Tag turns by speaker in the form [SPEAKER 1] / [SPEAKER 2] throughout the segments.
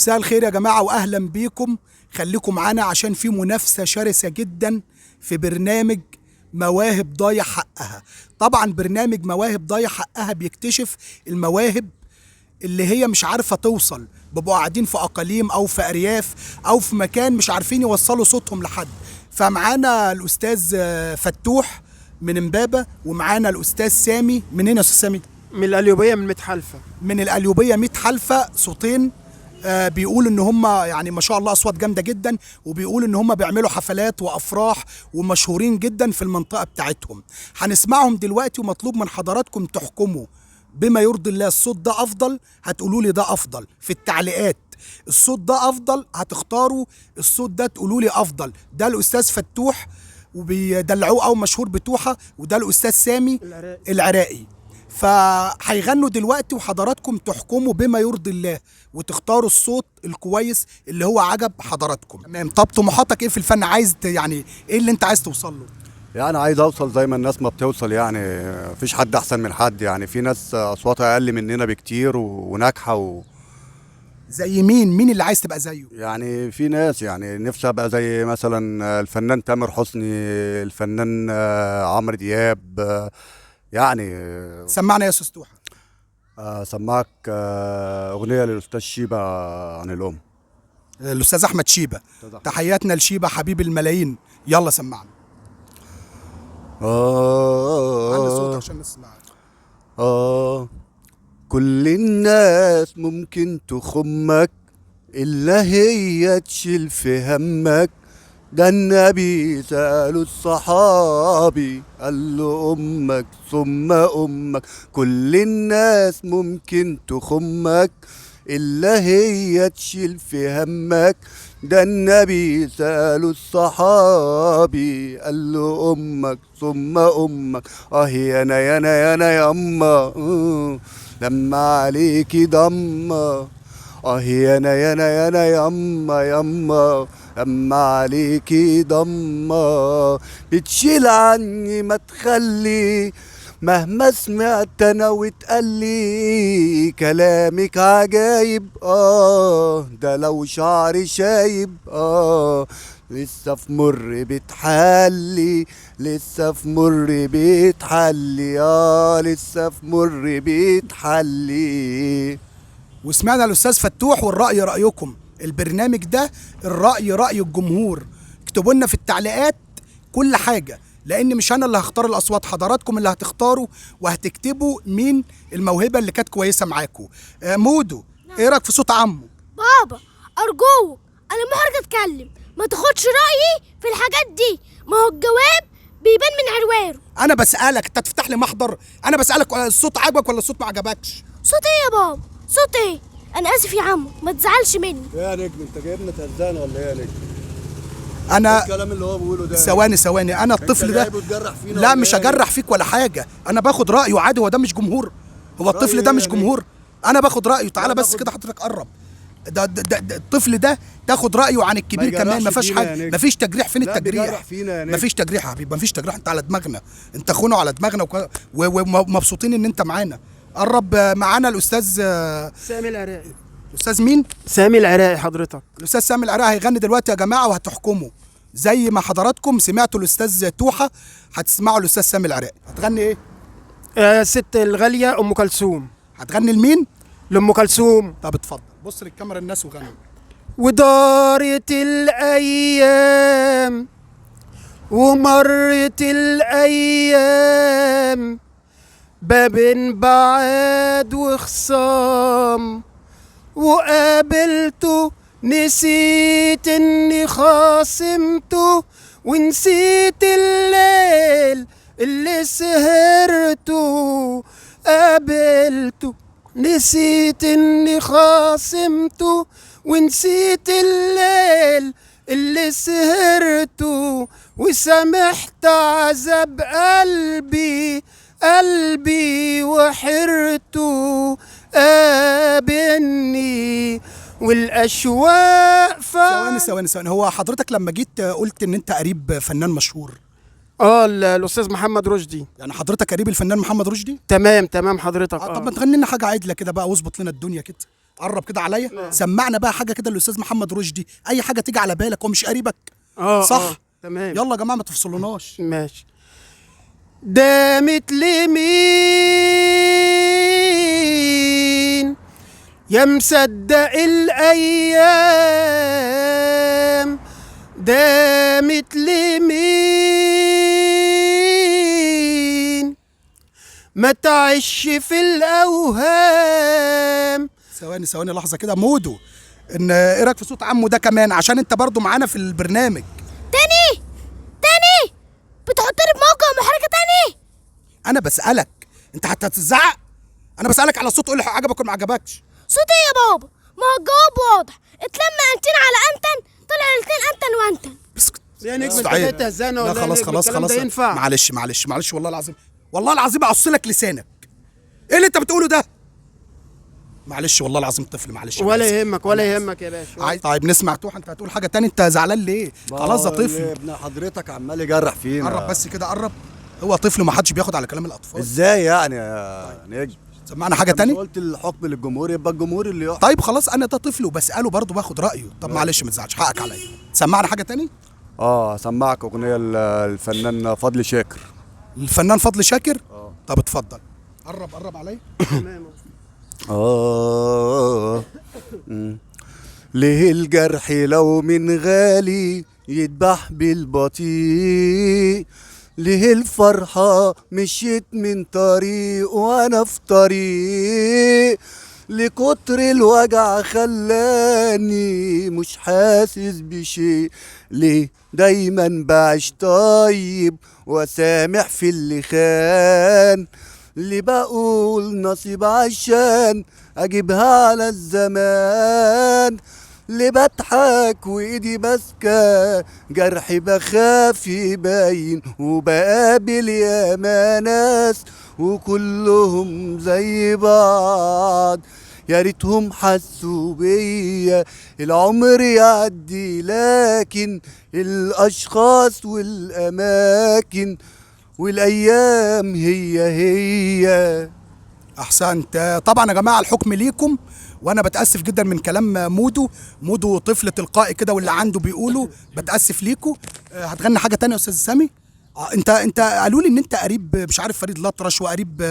[SPEAKER 1] مساء الخير يا جماعة وأهلا بيكم. خليكم معانا عشان في منافسة شرسة جدا في برنامج مواهب ضايع حقها. طبعا برنامج مواهب ضايع حقها بيكتشف المواهب اللي هي مش عارفة توصل، بيبقوا قاعدين في أقاليم أو في أرياف أو في مكان مش عارفين يوصلوا صوتهم لحد. فمعانا الأستاذ فتوح من امبابة، ومعانا الأستاذ سامي. منين يا أستاذ سامي؟
[SPEAKER 2] من القليوبية، من متحالفة.
[SPEAKER 1] من القليوبية متحالفة. صوتين بيقولوا ان هم يعني ما شاء الله اصوات جامده جدا، وبيقولوا ان هم بيعملوا حفلات وافراح ومشهورين جدا في المنطقه بتاعتهم. هنسمعهم دلوقتي، ومطلوب من حضراتكم تحكموا بما يرضي الله. الصوت ده افضل هتقولوا لي ده افضل في التعليقات. الصوت ده افضل هتختاروا الصوت ده تقولوا لي افضل. ده الاستاذ فتوح وبيدلعوه او مشهور بتوحه، وده الاستاذ سامي العراقي. فهيغنوا دلوقتي وحضراتكم تحكموا بما يرضي الله وتختاروا الصوت الكويس اللي هو عجب حضراتكم. تمام. طب طموحاتك ايه في الفن؟ عايز يعني ايه اللي انت عايز توصل له؟
[SPEAKER 3] يعني عايز اوصل زي ما الناس ما بتوصل، يعني مفيش حد احسن من حد، يعني في ناس اصواتها اقل مننا بكتير وناجحه
[SPEAKER 1] زي مين اللي عايز تبقى زيه؟
[SPEAKER 3] يعني في ناس، يعني نفسي ابقى زي مثلا الفنان تامر حسني، الفنان عمرو دياب، يعني.
[SPEAKER 1] سمعنا يا استاذ توحة.
[SPEAKER 3] سمعك اغنيه للاستاذ شيبه عن الام.
[SPEAKER 1] الاستاذ احمد شيبه. تحياتنا لشيبه حبيب الملايين. يلا سمعنا. على صوتك عشان نسمعك.
[SPEAKER 3] كل الناس ممكن تخمك، إلا هي تشيل في همك. ده النبي سأله الصحابي، قال له أمك ثم أمك. كل الناس ممكن تخمك، إلا هي تشيل في همك. ده النبي سأله الصحابي، قال له أمك ثم أمك. يانا يما لما عليكي ضمة. يانا يما لما عليكي ضمة. بتشيل عني ما تخلي، مهما سمعت انا وتقلي. كلامك عجايب ده لو شعري شايب لسه في مر بتحلي. لسه في مر بتحلي لسه في مر بتحلي.
[SPEAKER 1] وسمعنا الاستاذ فتوح، والرأي رأيكم. البرنامج ده الرأي رأي الجمهور. اكتبوا لنا في التعليقات كل حاجة، لان مش انا اللي هختار الاصوات، حضراتكم اللي هتختاروا وهتكتبوا مين الموهبة اللي كانت كويسة معاكم. مودو، ايه رايك في صوت عمو؟
[SPEAKER 4] بابا ارجوك، انا محرج اتكلم، ما تاخدش رأيي في الحاجات دي. ما هو الجواب بيبان من عرواره.
[SPEAKER 1] انا بسألك، انت تفتح لي محضر؟ انا بسألك الصوت عجبك ولا الصوت ما عجبكش؟
[SPEAKER 4] صوت ايه يا بابا؟ صوت ايه؟ انا اسف يا عمو، ما تزعلش مني.
[SPEAKER 3] يا نجم انت جايبنا تهزانه ولا ايه يا نجم؟
[SPEAKER 1] انا
[SPEAKER 3] الكلام اللي هو بيقوله ده
[SPEAKER 1] ثواني انا الطفل ده لا مش هجرح فيك ولا حاجه، انا باخد رايه عادي. هو ده مش جمهور؟ هو الطفل ده مش جمهور؟ انا باخد رايه. تعالى بس كده حضرتك قرب. ده الطفل ده تاخد رايه عن الكبير كمان. ما فيش حاجه، ما فيش تجريح. فين التجريح؟ ما فيش تجريح يا حبيبي، ما فيش تجريح. انت على دماغنا، انت اخونا على دماغنا ومبسوطين ان انت معانا. قرب. معانا الاستاذ
[SPEAKER 2] سامي العراقي.
[SPEAKER 1] الاستاذ مين؟
[SPEAKER 2] سامي العراقي حضرتك.
[SPEAKER 1] الاستاذ سامي العراقي هيغني دلوقتي يا جماعه، وهتحكموا زي ما حضراتكم سمعتوا الاستاذ توحة هتسمعوا الاستاذ سامي العراقي. هتغني ايه؟
[SPEAKER 2] ست الغالية ام كلثوم.
[SPEAKER 1] هتغني لمين؟
[SPEAKER 2] لام كلثوم.
[SPEAKER 1] طب اتفضل، بص للكاميرا الناس وغني.
[SPEAKER 2] ودارت الايام ومرت الايام، باب بعاد وخصام، وقابلته نسيت اني خاصمته، ونسيت الليل اللي سهرته. قابلته نسيت اني خاصمته، ونسيت الليل اللي سهرته. وسامحت عذاب قلبي وحرته. قابلني والاشواق
[SPEAKER 1] ثواني. هو حضرتك لما جيت قلت ان انت قريب فنان مشهور؟
[SPEAKER 2] الاستاذ محمد رشدي.
[SPEAKER 1] يعني حضرتك قريب الفنان محمد رشدي؟
[SPEAKER 2] تمام حضرتك.
[SPEAKER 1] طب ما تغني لنا حاجه عدله كده بقى، واظبط لنا الدنيا كده. قرب كده عليا. سمعنا بقى حاجه كده الاستاذ محمد رشدي، اي حاجه تيجي على بالك، هو مش قريبك؟ صح.
[SPEAKER 2] تمام.
[SPEAKER 1] يلا يا جماعه ما تفصلوناش.
[SPEAKER 2] ماشي. دامت لمين يا مصدق الايام، دامت لمين ما تعيش في الاوهام.
[SPEAKER 1] ثواني لحظه كده مودو، ان ايه رايك في صوت عمو ده كمان، عشان انت برضو معانا في البرنامج.
[SPEAKER 4] تاني بتحطني في موقع محرجة تاني.
[SPEAKER 1] انا بسالك، انت حتى هتزعق؟ انا بسالك على الصوت، قول لي عجبك ولا ما عجبكش.
[SPEAKER 4] صوت ايه يا بابا؟ ما هو الجواب واضح، اتلم انتن على انتن، طلع الاتنين انتن وانتن.
[SPEAKER 1] اسكت
[SPEAKER 2] يا نجم
[SPEAKER 1] مستحيل.
[SPEAKER 2] انت تهزانا
[SPEAKER 1] لا
[SPEAKER 2] ولا
[SPEAKER 1] خلاص
[SPEAKER 2] يا نجم؟
[SPEAKER 1] خلاص
[SPEAKER 2] الكلام
[SPEAKER 1] خلاص
[SPEAKER 2] ده ينفع؟
[SPEAKER 1] معلش والله العظيم، والله العظيم اعص لك لسانك. ايه اللي انت بتقوله ده؟ معلش والله العظيم طفل، معلش.
[SPEAKER 2] ولا يهمك ولا يهمك يا باشا.
[SPEAKER 1] طيب نسمع توحة، انت هتقول حاجه تاني، انت زعلان ليه؟ خلاص ده طفل.
[SPEAKER 3] ابن حضرتك عمال يجرح فينا.
[SPEAKER 1] قرب بس كده، قرب. هو طفل وما حدش بياخد على كلام الاطفال.
[SPEAKER 3] ازاي يعني يا نجم؟
[SPEAKER 1] سمعنا حاجه
[SPEAKER 3] انت
[SPEAKER 1] تاني.
[SPEAKER 3] قلت الحكم للجمهور، يبقى الجمهور اللي يحكم.
[SPEAKER 1] طيب خلاص، انا ده طفل وبساله برضه باخد رايه. طب معلش ما تزعلش، حقك عليا. سمعنا حاجه تاني.
[SPEAKER 3] سمعك اغنيه الفنان فضل شاكر.
[SPEAKER 1] الفنان فضل شاكر. طب اتفضل، قرب عليا.
[SPEAKER 3] ليه الجرح لو من غالي يذبح بالبطيء؟ ليه الفرحة مشيت من طريق وانا في طريق؟ لكتر الوجع خلاني مش حاسس بشيء. ليه دايما بعيش طيب وسامح في اللي خان؟ اللي بقول نصيب عشان اجيبها على الزمان؟ اللي بضحك وايدي ماسكه جرحي بخاف يبين، وبقابل ياما ناس وكلهم زي بعض. يا ريتهم حسوا بيا العمر يعدي، لكن الاشخاص والاماكن والايام هي.
[SPEAKER 1] احسنت. طبعا يا جماعه الحكم ليكم، وانا بتاسف جدا من كلام مودو طفل تلقائي كده، واللي عنده بيقوله. بتاسف ليكم. هتغني حاجه تانية يا استاذ سامي؟ انت قالوا لي ان انت قريب مش عارف فريد الأطرش، وقريب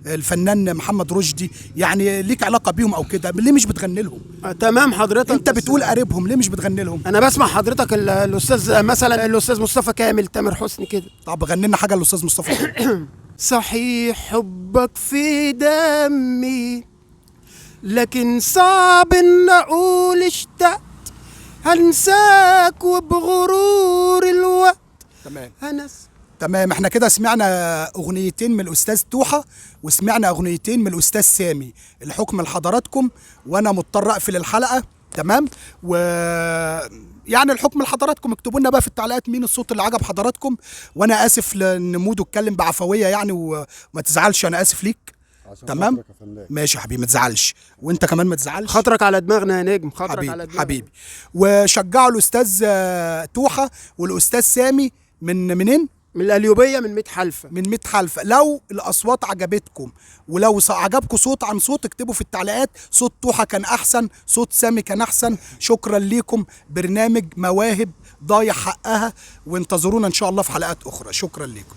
[SPEAKER 1] الفنان محمد رشدي، يعني ليك علاقه بيهم او كده، ليه مش بتغني لهم؟
[SPEAKER 2] تمام حضرتك.
[SPEAKER 1] انت بتقول قريبهم، ليه مش بتغني لهم؟
[SPEAKER 2] انا بسمع حضرتك الاستاذ مثلا الاستاذ مصطفى كامل، تامر حسني كده.
[SPEAKER 1] طب غني لنا حاجه الاستاذ مصطفى.
[SPEAKER 2] صحيح حبك في دمي، لكن صعب ان اقول اشتقت، هنساك وبغرور الوقت.
[SPEAKER 1] تمام. احنا كده سمعنا اغنيتين من الاستاذ توحة، وسمعنا اغنيتين من الاستاذ سامي. الحكم لحضراتكم، وانا مضطر اقفل الحلقه. تمام. يعني الحكم لحضراتكم، اكتبوا لنا بقى في التعليقات مين الصوت اللي عجب حضراتكم. وانا اسف لان مودو اتكلم بعفويه يعني، وما تزعلش، انا اسف ليك. تمام ماشي يا حبيبي، ما تزعلش، وانت كمان ما تزعلش.
[SPEAKER 2] خاطرك على دماغنا يا نجم، خاطرك
[SPEAKER 1] حبيبي
[SPEAKER 2] على دماغنا
[SPEAKER 1] حبيبي. وشجعوا الاستاذ توحة والاستاذ سامي منين؟
[SPEAKER 2] من القليوبيه، من 100 حلفه.
[SPEAKER 1] من 100 حلفه. لو الاصوات عجبتكم، ولو عجبكم صوت عن صوت، اكتبوا في التعليقات صوت توحة كان احسن، صوت سامي كان احسن. شكرا ليكم. برنامج مواهب ضايع حقها، وانتظرونا ان شاء الله في حلقات اخرى. شكرا ليكم.